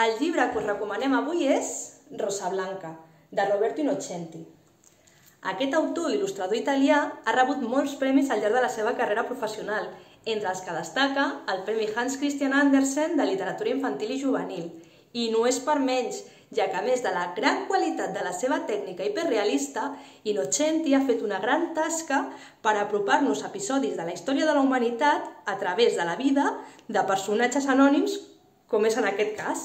El llibre que us recomanem avui és Rosa Blanca, de Roberto Innocenti. Aquest autor il·lustrador italià ha rebut molts premis al llarg de la seva carrera professional, entre els que destaca el Premi Hans Christian Andersen de literatura infantil i juvenil. I no és per menys, ja que a més de la gran qualitat de la seva tècnica hiperrealista, Innocenti ha fet una gran tasca per apropar-nos a episodis de la història de la humanitat a través de la vida de personatges anònims, com és en aquest cas.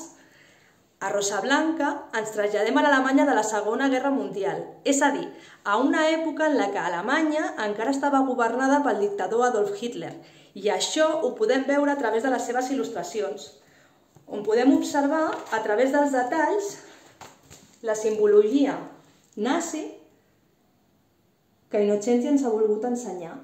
A Rosa Blanca ens traslladem a l'Alemanya de la Segona Guerra Mundial, és a dir, a una època en la que Alemanya encara estava governada pel dictador Adolf Hitler, i això ho podem veure a través de les seves il·lustracions, on podem observar, a través dels detalls, la simbologia nazi que Innocenti ens ha volgut ensenyar.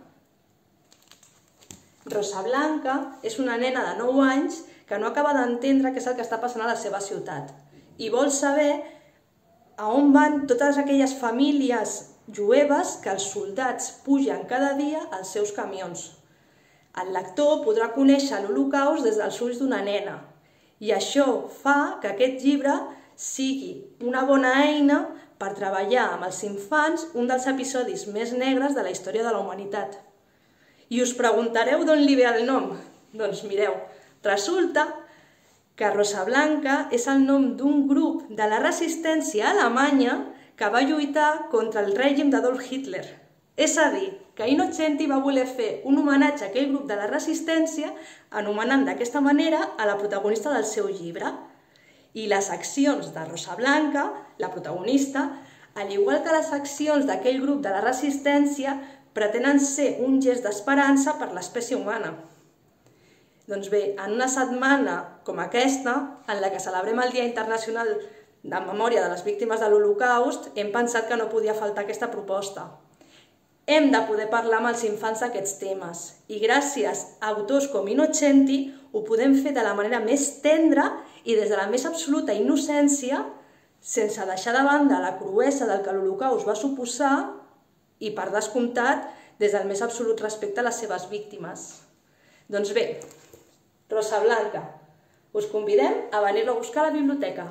Rosa Blanca és una nena de 9 anys que no acaba d'entendre què és el que està passant a la seva ciutat i vol saber a on van totes aquelles famílies jueves que els soldats pugen cada dia als seus camions. El lector podrà conèixer l'Holocaust des dels ulls d'una nena i això fa que aquest llibre sigui una bona eina per treballar amb els infants un dels episodis més negres de la història de la humanitat. I us preguntareu d'on li ve el nom? Doncs mireu, resulta que Rosa Blanca és el nom d'un grup de la resistència alemanya que va lluitar contra el règim d'Adolf Hitler. És a dir, que Innocenti va voler fer un homenatge a aquell grup de la resistència anomenant d'aquesta manera a la protagonista del seu llibre. I les accions de Rosa Blanca, la protagonista, al igual que les accions d'aquell grup de la resistència, pretenen ser un gest d'esperança per l'espècie humana. Doncs bé, en una setmana com aquesta, en la que celebrem el Dia Internacional de Memòria de les Víctimes de l'Holocaust, hem pensat que no podia faltar aquesta proposta. Hem de poder parlar amb els infants d'aquests temes i gràcies a autors com Innocenti ho podem fer de la manera més tendra i des de la més absoluta innocència, sense deixar de banda la cruesa del que l'Holocaust va suposar i, per descomptat, des del més absolut respecte a les seves víctimes. Doncs bé, Rosa Blanca, us convidem a venir-lo a buscar a la biblioteca.